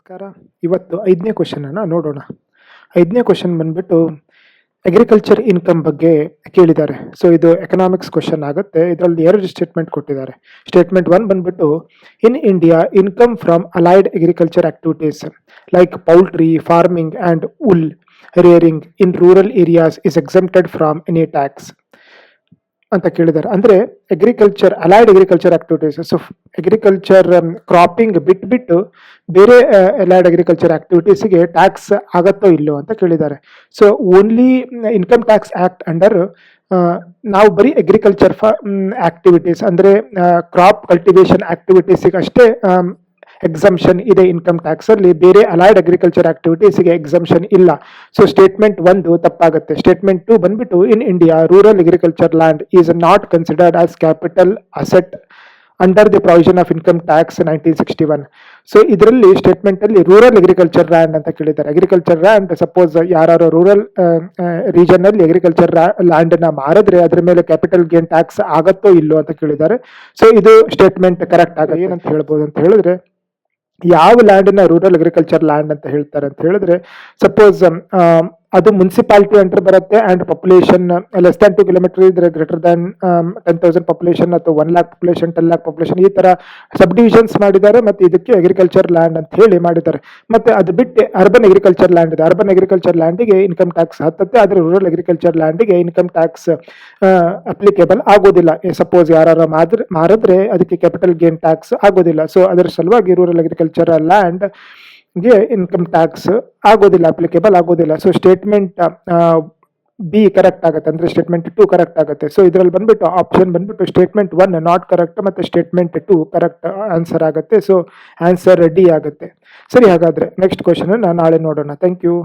ನಮಸ್ಕಾರ. ಇವತ್ತು 5ನೇ ಕ್ವೆಶ್ಚನನ್ನು ನೋಡೋಣ. 5ನೇ ಕ್ವೆಶ್ಚನ್ ಬಂದ್ಬಿಟ್ಟು ಅಗ್ರಿಕಲ್ಚರ್ ಇನ್ಕಮ್ ಬಗ್ಗೆ ಕೇಳಿದ್ದಾರೆ. ಸೊ ಇದು ಎಕನಾಮಿಕ್ಸ್ ಕ್ವೆಶ್ಚನ್ ಆಗುತ್ತೆ. ಇದರಲ್ಲಿ 2 ಸ್ಟೇಟ್ಮೆಂಟ್ ಕೊಟ್ಟಿದ್ದಾರೆ. ಸ್ಟೇಟ್ಮೆಂಟ್ 1 ಬಂದ್ಬಿಟ್ಟು in India income from allied agriculture activities like poultry, farming and wool rearing in rural areas is exempted from any tax ಅಂತ ಕೇಳಿದ್ದಾರೆ. ಅಂದರೆ allied agriculture activities, so agriculture cropping ಬಿಟ್ಟು ಬೇರೆ allied agriculture ಆಕ್ಟಿವಿಟೀಸ್ಗೆ tax ಆಗತ್ತೋ ಇಲ್ಲೋ ಅಂತ ಕೇಳಿದ್ದಾರೆ. So only income tax act under ನಾವು ಬರೀ ಅಗ್ರಿಕಲ್ಚರ್ ಆಕ್ಟಿವಿಟೀಸ್ ಅಂದರೆ ಕ್ರಾಪ್ ಕಲ್ಟಿವೇಶನ್ ಆಕ್ಟಿವಿಟೀಸಿಗೆ ಅಷ್ಟೇ ಎಕ್ಸಂಪ್ಷನ್ ಇದೆ ಇನ್ಕಮ್ ಟ್ಯಾಕ್ಸ್ ಅಲ್ಲಿ, ಬೇರೆ ಅಲೈಡ್ ಅಗ್ರಿಕಲ್ಚರ್ ಆಕ್ಟಿವಿಟೀಸ್ಗೆ ಎಕ್ಸಂಪ್ಷನ್ ಇಲ್ಲ. ಸೊ ಸ್ಟೇಟ್ಮೆಂಟ್ 1 ತಪ್ಪಾಗುತ್ತೆ. ಸ್ಟೇಟ್ಮೆಂಟ್ 2 ಬಂದ್ಬಿಟ್ಟು in India rural agriculture land is not considered as capital asset under the provision of income tax 1961. So ಇದರಲ್ಲಿ statement ಅಲ್ಲಿ ರೂರಲ್ ಅಗ್ರಿಕಲ್ಚರ್ ಲ್ಯಾಂಡ್ ಅಂತ ಕೇಳಿದ್ದಾರೆ. ಅಗ್ರಿಕಲ್ಚರ್ ಲ್ಯಾಂಡ್ ಸಪೋಸ್ ಯಾರು rural region ಅಲ್ಲಿ agriculture land ನ ಮಾರಿದ್ರೆ ಅದ್ರ ಮೇಲೆ ಕ್ಯಾಪಿಟಲ್ ಗೇನ್ ಟ್ಯಾಕ್ಸ್ ಆಗತ್ತೋ ಇಲ್ಲೋ ಅಂತ ಕೇಳಿದ್ದಾರೆ. ಸೊ ಇದು ಸ್ಟೇಟ್ಮೆಂಟ್ ಕರೆಕ್ಟ್ ಆಗ ಏನಂತ ಹೇಳ್ಬೋದು ಅಂತ ಹೇಳಿದ್ರೆ, ಯಾವ ಲ್ಯಾಂಡ್ ರೂರಲ್ ಅಗ್ರಿಕಲ್ಚರ್ ಲ್ಯಾಂಡ್ ಅಂತ ಹೇಳ್ತಾರೆ ಅಂತ ಹೇಳಿದ್ರೆ, ಸಪೋಸ್ ಅದು ಮುನ್ಸಿಪಾಲಿಟಿ ಅಂಡರ್ ಬರುತ್ತೆ and population less than 2 kilometre ಇದ್ರೆ ಗ್ರೇಟರ್ ದ್ಯಾನ್ 10,000 ಪಾಪ್ಯುಲೇಷನ್ ಅಥವಾ 1 lakh ಪಾಪ್ಯುಲೇಷನ್ 10 lakh ಪಾಪ್ಯುಲೇಷನ್ ಈ ತರ ಸಬ್ ಡಿವಿಷನ್ಸ್ ಮಾಡಿದ್ದಾರೆ. ಮತ್ತೆ ಇದಕ್ಕೆ ಅಗ್ರಿಕಲ್ಚರ್ ಲ್ಯಾಂಡ್ ಅಂತ ಹೇಳಿ ಮಾಡಿದ್ದಾರೆ. ಮತ್ತೆ ಅದು ಬಿಟ್ಟು ಅರ್ಬನ್ ಅಗ್ರಿಕಲ್ಚರ್ ಲ್ಯಾಂಡ್ ಇದೆ. ಅರ್ಬನ್ ಅಗ್ರಿಕಲ್ಚರ್ ಲ್ಯಾಂಡಿಗೆ ಇನ್ಕಮ್ ಟ್ಯಾಕ್ಸ್ ಹತ್ತತ್ತೆ, ಆದ್ರೆ ರೂರಲ್ ಅಗ್ರಿಕಲ್ಚರ್ ಲ್ಯಾಂಡಿಗೆ ಇನ್ಕಮ್ ಟ್ಯಾಕ್ಸ್ ಅಪ್ಲಿಕೇಬಲ್ ಆಗೋದಿಲ್ಲ. ಸಪೋಸ್ ಯಾರು ಮಾರಿದ್ರೆ ಅದಕ್ಕೆ ಕ್ಯಾಪಿಟಲ್ ಗೇನ್ ಟ್ಯಾಕ್ಸ್ ಆಗೋದಿಲ್ಲ. ಸೊ ಅದರ ಸಲುವಾಗಿ ರೂರಲ್ ಅಗ್ರಿಕಲ್ಚರ್ ಲ್ಯಾಂಡ್ ಗೆ ಇನ್ಕಮ್ ಟ್ಯಾಕ್ಸ್ ಆಗೋದಿಲ್ಲ, ಅಪ್ಲಿಕೇಬಲ್ ಆಗೋದಿಲ್ಲ. ಸೊ ಸ್ಟೇಟ್ಮೆಂಟ್ ಬಿ ಕರೆಕ್ಟ್ ಆಗುತ್ತೆ, ಅಂದ್ರೆ ಸ್ಟೇಟ್ಮೆಂಟ್ 2 ಕರೆಕ್ಟ್ ಆಗುತ್ತೆ. ಸೊ ಇದರಲ್ಲಿ ಬಂದ್ಬಿಟ್ಟು ಆಪ್ಷನ್ ಬಂದ್ಬಿಟ್ಟು ಸ್ಟೇಟ್ಮೆಂಟ್ 1 ನಾಟ್ ಕರೆಕ್ಟ್ ಮತ್ತೆ ಸ್ಟೇಟ್ಮೆಂಟ್ 2 ಕರೆಕ್ಟ್ ಆನ್ಸರ್ ಆಗುತ್ತೆ. ಸೊ ಆನ್ಸರ್ ಡಿ ಆಗುತ್ತೆ. ಸರಿ, ಹಾಗಾದ್ರೆ ನೆಕ್ಸ್ಟ್ ಕ್ವೆಶ್ಚನ್ ನಾಳೆ ನೋಡೋಣ. Thank you.